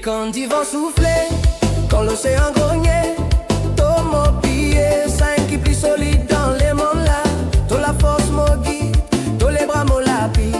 Et quand ils vont souffler, quand l'océan grognait, tout mon billet, cinq qui plus solide dans les mondes là. Toute la force me guide, tous les bras me lapis.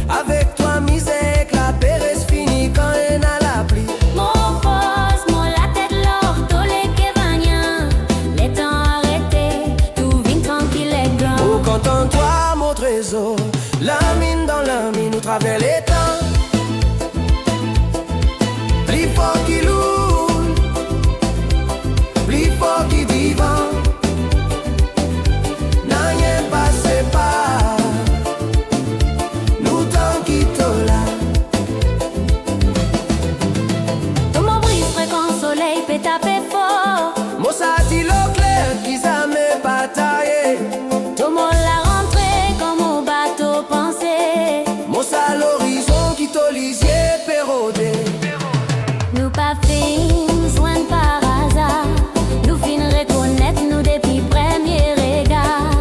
Avec toi, misère, la paix reste finie quand elle n'a la pluie. Mon boss, mon la tête l'or, tous les kévaniens. Les temps arrêtés, tout vient tranquille et grand. Oh, contente-toi, mon trésor. La mine dans la mine, nous travers les temps. Plus fort qui loue, plus fort qui vivant. N'a rien passé pas, nous t'en quittons là. Tout mon brise fréquent soleil peut taper fort. Moi ça dit l'eau claire qui ça m'est bataillé. Tout mon la rentrée comme au bateau pensé. Moi ça l'horizon qui t'olisier pérodé. Nous pas fin joindre par hasard. Nous fin reconnaître nous depuis premier regard.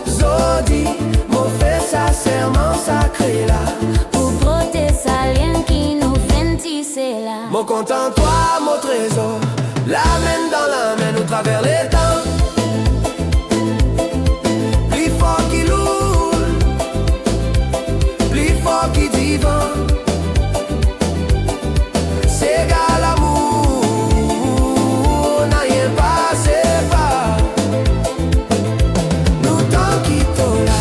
Zodi, mon fait sa serment sacré là. Pour protéger sa lien qui nous fait tisser là. Mon content toi, mon trésor. La main dans la main, nous travers les temps. Plus fort qui loue, plus fort qui vivant. C'est égal l'amour, n'a rien passé pas. Nous t'en quittons là.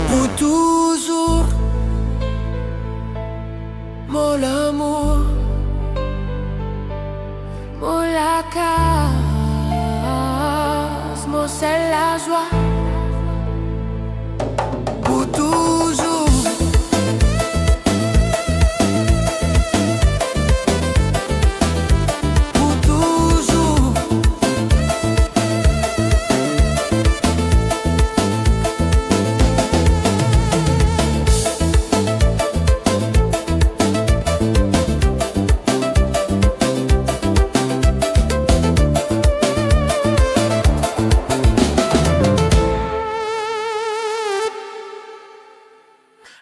Pour toujours, mon amour, mon la casse, mon c'est la joie. Pour toujours. Pour toujours.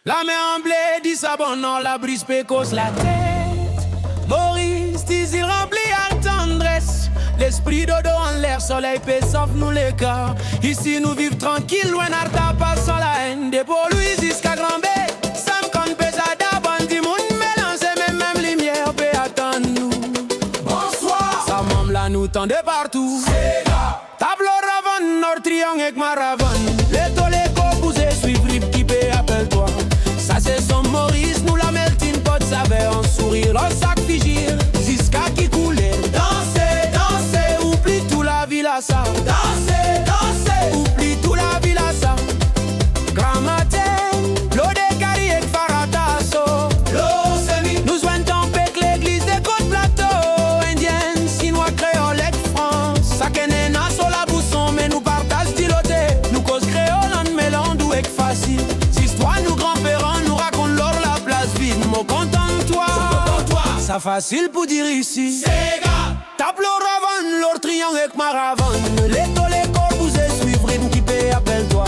La main en blé dit ça bon non, la brise pécose la tête. Maurice dit il remplit à tendresse. L'esprit dodo en l'air, soleil paix sauf nous les cas. Ici nous vivons tranquille, loin d'arta passant la haine. De pour lui jusqu'à Grand B, Sam con pesada, bandi moun mélange, même lumière peut attendre nous. Bonsoir, ça m'aime là nous tend de partout. Tableau ravane, nord triangle avec ma ravane. Les toléco bousés, suivre rip qui peut appelle-toi. Ça c'est son Maurice, nous la melting pot, ça va en sourire, en sac figir. Ziska qui coulait, danser, danser, oublie tout la ville à ça. Danser, danser, oublie tout la ville à ça. Grand matin, l'eau de Cari et Faratasso. L'eau semi, nous joignent tempête l'église des côtes plateaux. Indiens, Chinois, créoles, France. Ça qu'est na sur la bousson, mais nous partage diloté. Nous cause créole en mêlant d'où est facile. Histoire, nous grands-parents nous racontent leur la place vide. Mon content de toi, ça facile pour dire ici. Tableau ravane, leur triangle avec ma ravane. Les toléco bousés suivre rythme qui paie, appelle-toi.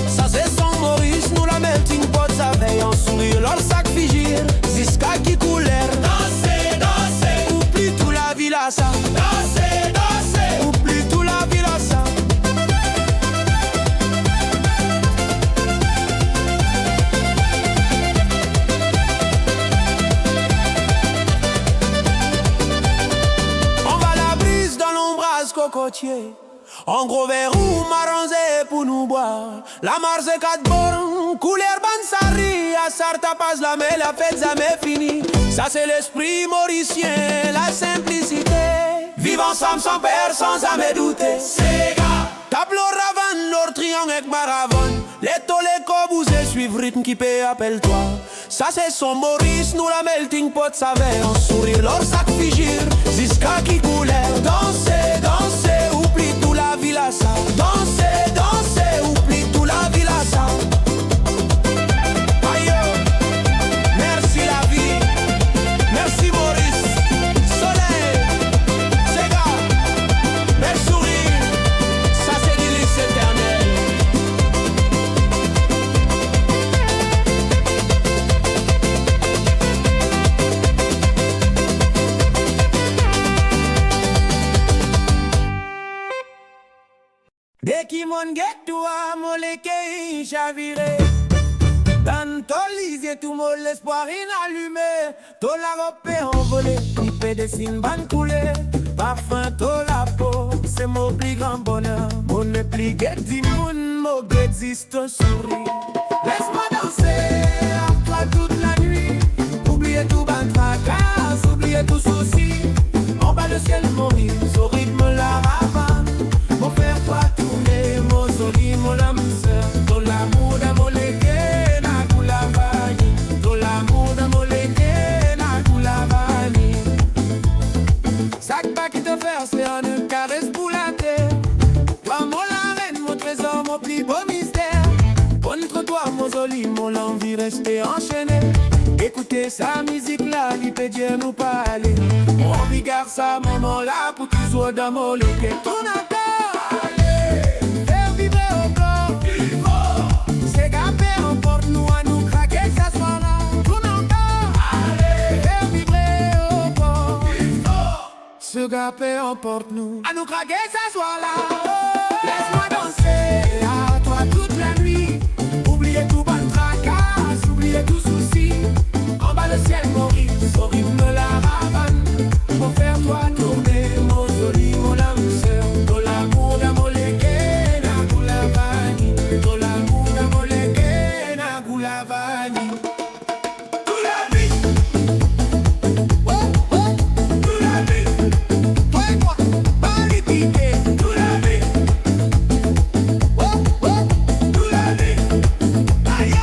Ça c'est son Maurice, nous la melting pot, ça veille en sourire, leur sac figir. Ziska qui couleur, danser, danser, oublie tout la ville à ça. Danser, danser, oublie tout la ville à ça. On va la brise dans l'ombrage cocotier. En gros verre ou marronzé pour nous boire. La marche 4 bornes, couleur bansari. À Sarta passe la mais la fête jamais finie. Ça c'est l'esprit mauricien, la simplicité. Vivre ensemble sans peur, sans jamais douter. Tableau ravane, leur triangle avec maravane. Les toléco bousés suivent rythme qui paie, appelle-toi. Ça c'est son Maurice, nous la melting pot, ça va en sourire, leur sac figir. Ziska qui couleur, danser, danser, oublie tout la ville à ça. Danser, danser, oublie tout la ville à ça. Aïe, merci la vie, merci Maurice, soleil. Dès qu'il m'en guette, toi, mon léqué, chaviré. Dans ton lisier, tout mon l'espoir inallumé. Tout la robe envolée, nippé des signes ban coulé. Parfum, tout la peau, c'est mon plus grand bonheur. Mon ne plus guette, mon existe un sourire. Laisse-moi danser avec toi toute la nuit. Oubliez tout ban tracas, oubliez tout souci. En bas le ciel Maurice, au rythme la ravane. Mon faire toi tourner, mon soli, mon âme sœur. Tout l'amour de mon légué, na goulavani. Tout l'amour de mon légué, na goulavani. Sac pas qui te fait, c'est une caresse pour la terre. Toi mon la reine, mon trésor, mon plus beau mystère. Contre toi mon soli, mon envie rester enchaîné. Écoutez sa musique là, lui peut dire nous parler. On regarde ça moment là pour qu'il soit dans mon légué. Ton accord, allez, faire vibrer au corps. Il faut s'égaper, emporte-nous à nous craquer, ça soit là. Ton accord, allez, faire vibrer au corps. Il faut s'égaper, emporte-nous à nous craquer, ça soit là. Laisse-moi danser à toi toute la nuit. Oubliez tout ban tracas, oubliez tout souci. En bas le ciel Maurice, au rythme la ravane. Pour faire toi tourner, mon joli, mon âme sœur. Tout l'amour de mon légué, na goulavani. Tout l'amour de mon légué, na goulavani. Tout la vie, tout la vie. Toi et moi, pas les piquer. Tout la vie, tout la vie. Aïe!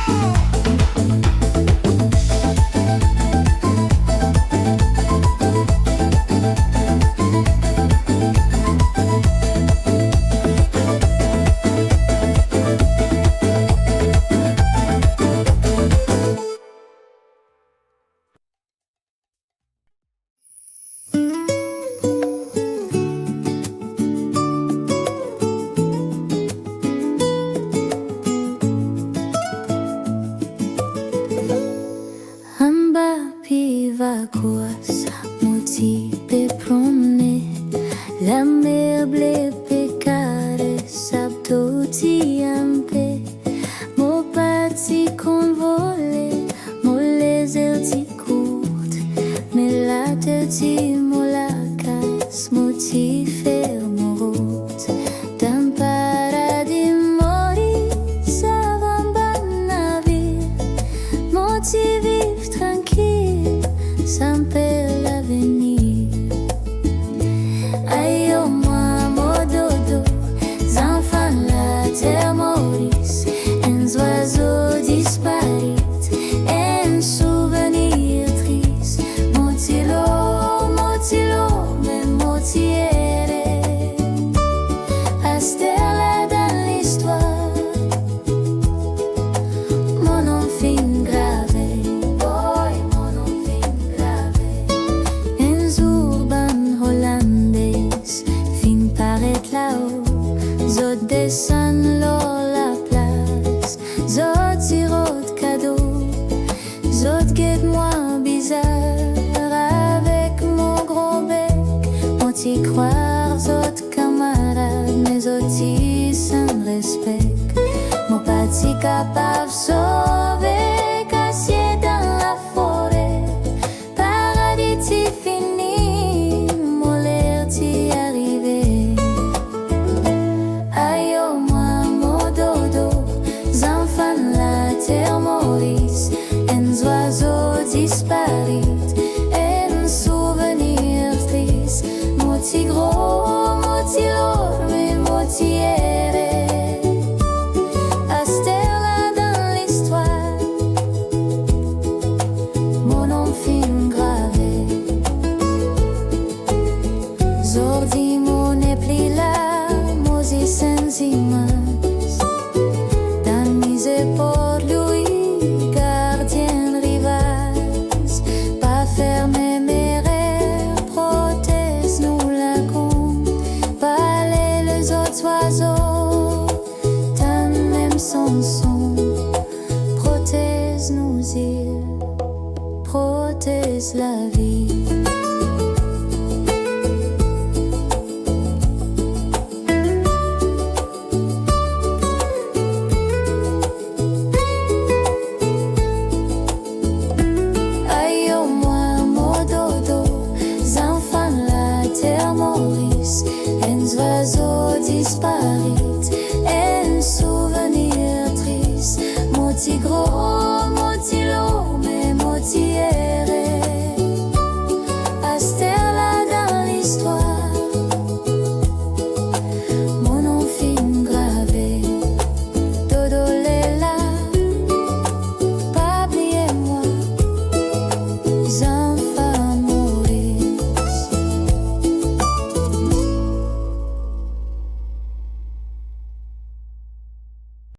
Amba piva course, motivé promener, la merble peccare, sabtoti ampe, mo pati convolé, mo les elti courte, mais la teti mo la casse, motivé mo route, d'un paradis mori, ça va en navire, motivé tranquille, sans perdre l'avenir. Aïe, oh, moi, mon dodo, enfants, la terre Maurice, un oiseau disparu, un souvenir triste. Motilo, mais motiere, Astella dans l'histoire, mon nom fin gravé. Zot descend la place, zot sirot cadeau, zot guette-moi bizarre avec mon gros bec. On t'y croire, zot camarade, mais zot y sans respect. Mon pas si capable sauver.